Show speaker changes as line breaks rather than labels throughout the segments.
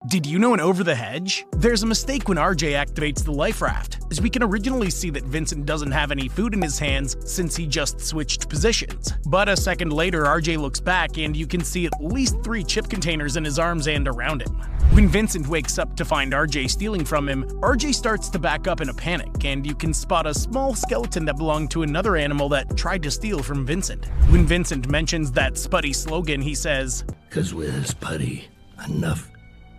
Did you know in Over the Hedge? There's a mistake when RJ activates the life raft, as we can originally see that Vincent doesn't have any food in his hands since he just switched positions. But a second later, RJ looks back and you can see at least 3 chip containers in his arms and around him. When Vincent wakes up to find RJ stealing from him, RJ starts to back up in a panic, and you can spot a small skeleton that belonged to another animal that tried to steal from Vincent. When Vincent mentions that Spuddy slogan, he says,
"'Cause with Spuddy, enough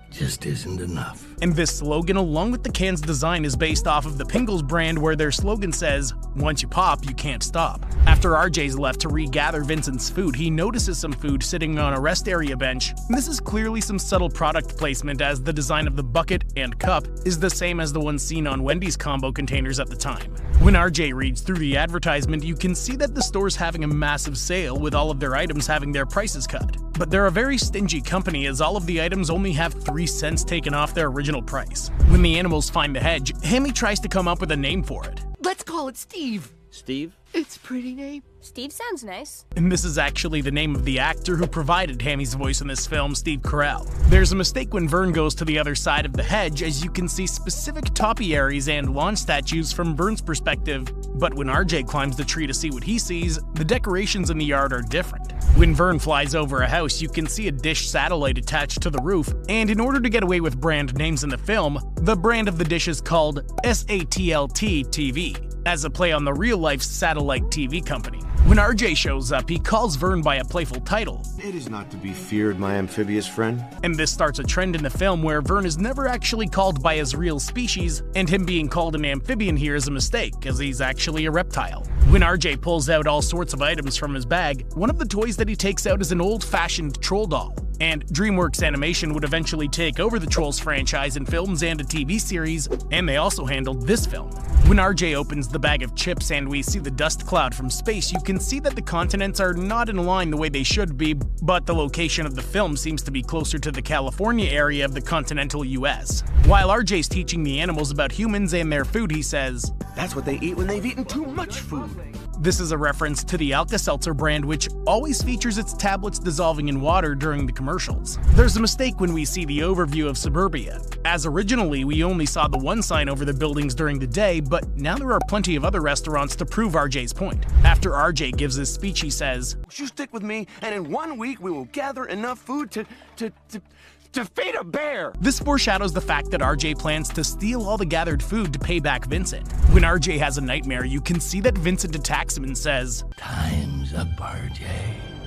just isn't enough."
And this slogan, along with the can's design, is based off of the Pringles brand, where their slogan says, "Once you pop, you can't stop." After RJ's left to regather Vincent's food, he notices some food sitting on a rest area bench. This is clearly some subtle product placement, as the design of the bucket and cup is the same as the one seen on Wendy's combo containers at the time. When RJ reads through the advertisement, you can see that the store's having a massive sale, with all of their items having their prices cut. But they're a very stingy company, as all of the items only have 3 cents taken off their original price. When the animals find the hedge, Hammy tries to come up with a name for it.
Let's call it Steve.
Steve?
It's a pretty name.
Steve sounds nice.
And this is actually the name of the actor who provided Hammy's voice in this film, Steve Carell. There's a mistake when Vern goes to the other side of the hedge, as you can see specific topiaries and lawn statues from Vern's perspective, but when RJ climbs the tree to see what he sees, the decorations in the yard are different. When Vern flies over a house, you can see a dish satellite attached to the roof, and in order to get away with brand names in the film, the brand of the dish is called SATLT TV, as a play on the real-life satellite TV company. When RJ shows up, he calls Vern by a playful title.
"It is not to be feared, my amphibious friend."
And this starts a trend in the film where Vern is never actually called by his real species, and him being called an amphibian here is a mistake, as he's actually a reptile. When RJ pulls out all sorts of items from his bag, one of the toys that he takes out is an old-fashioned troll doll. And DreamWorks Animation would eventually take over the Trolls franchise in films and a TV series, and they also handled this film. When RJ opens the bag of chips and we see the dust cloud from space, you can see that the continents are not in line the way they should be, but the location of the film seems to be closer to the California area of the continental US. While RJ's teaching the animals about humans and their food, he says,
"That's what they eat when they've eaten too much food."
This is a reference to the Alka-Seltzer brand, which always features its tablets dissolving in water during the commercials. There's a mistake when we see the overview of suburbia, as originally we only saw the one sign over the buildings during the day, but now there are plenty of other restaurants to prove RJ's point. After RJ gives his speech, he says,
"You stick with me, and in 1 week we will gather enough food to feed a bear."
This foreshadows the fact that RJ plans to steal all the gathered food to pay back Vincent. When RJ has a nightmare, you can see that Vincent attacks him and says,
"Time's up, RJ."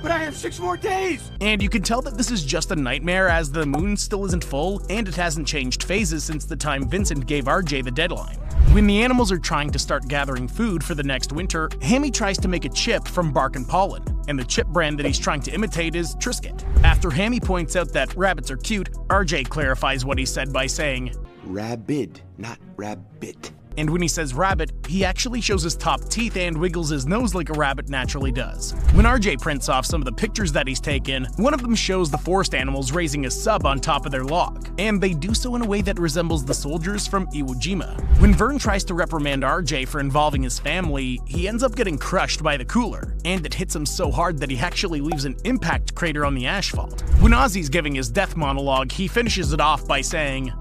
"But I have 6 more days!"
And you can tell that this is just a nightmare, as the moon still isn't full, and it hasn't changed phases since the time Vincent gave RJ the deadline. When the animals are trying to start gathering food for the next winter, Hammy tries to make a chip from bark and pollen, and the chip brand that he's trying to imitate is Triscuit. After Hammy points out that rabbits are cute, RJ clarifies what he said by saying,
"Rabid, not rabbit."
And when he says rabbit, he actually shows his top teeth and wiggles his nose like a rabbit naturally does. When RJ prints off some of the pictures that he's taken, one of them shows the forest animals raising a sub on top of their log, and they do so in a way that resembles the soldiers from Iwo Jima. When Vern tries to reprimand RJ for involving his family, he ends up getting crushed by the cooler, and it hits him so hard that he actually leaves an impact crater on the asphalt. When Ozzy's giving his death monologue, he finishes it off by saying,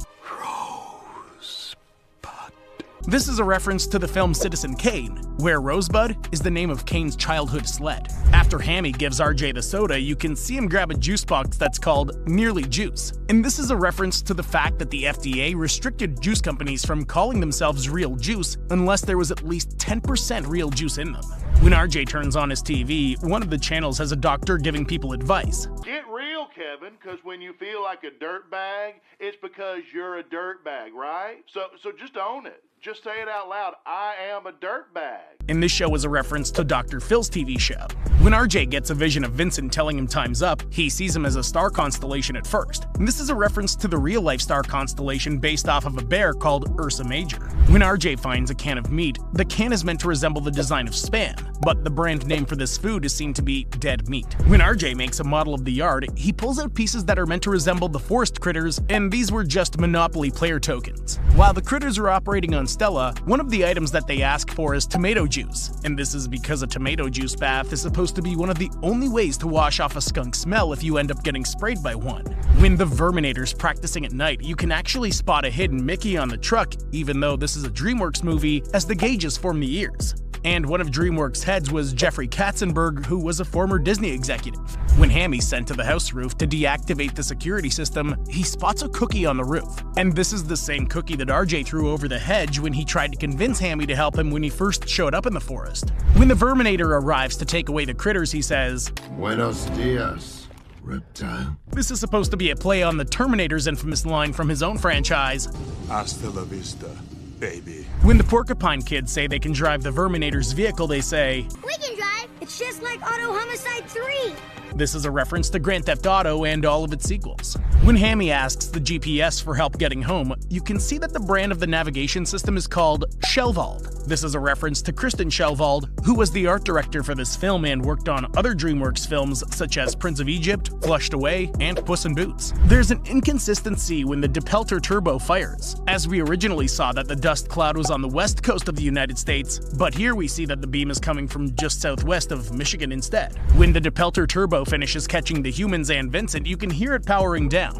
This is a reference to the film Citizen Kane, where Rosebud is the name of Kane's childhood sled. After Hammy gives RJ the soda, you can see him grab a juice box that's called Nearly Juice. And this is a reference to the fact that the FDA restricted juice companies from calling themselves real juice unless there was at least 10% real juice in them. When RJ turns on his TV, one of the channels has a doctor giving people advice.
"Get real, Kevin, because when you feel like a dirtbag, it's because you're a dirtbag, right? So just own it. Just say it out loud. I am a dirtbag."
And this show was a reference to Dr. Phil's TV show. When RJ gets a vision of Vincent telling him time's up, he sees him as a star constellation at first. And this is a reference to the real-life star constellation based off of a bear called Ursa Major. When RJ finds a can of meat, the can is meant to resemble the design of Spam, but the brand name for this food is seen to be dead meat. When RJ makes a model of the yard, he pulls out pieces that are meant to resemble the forest critters, and these were just Monopoly player tokens. While the critters are operating on Stella, one of the items that they ask for is tomato juice, and this is because a tomato juice bath is supposed supposed to be one of the only ways to wash off a skunk smell if you end up getting sprayed by one. When the Verminator's practicing at night, you can actually spot a hidden Mickey on the truck, even though this is a DreamWorks movie, as the gauges form the ears. And one of DreamWorks' heads was Jeffrey Katzenberg, who was a former Disney executive. When Hammy's sent to the house roof to deactivate the security system, he spots a cookie on the roof. And this is the same cookie that RJ threw over the hedge when he tried to convince Hammy to help him when he first showed up in the forest. When the Verminator arrives to take away the critters, he says,
Buenos dias, reptile.
this is supposed to be a play on the Terminator's infamous line from his own franchise,
Hasta la vista, baby.
When the Porcupine Kids say they can drive the Verminator's vehicle, they say,
We can drive. It's just like Auto Homicide 3.
this is a reference to Grand Theft Auto and all of its sequels. When Hammy asks the GPS for help getting home, you can see that the brand of the navigation system is called Shelvald. This is a reference to Kristen Shelvald, who was the art director for this film and worked on other DreamWorks films such as Prince of Egypt, Flushed Away, and Puss in Boots. There's an inconsistency when the Depelter Turbo fires, as we originally saw that the dust cloud was on the west coast of the United States, but here we see that the beam is coming from just southwest of Michigan instead. When the Depelter Turbo finishes catching the humans and Vincent, you can hear it powering down.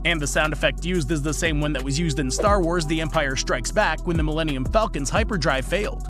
And the sound effect used is the same one that was used in Star Wars: The Empire Strikes Back when the Millennium Falcon's hyperdrive failed.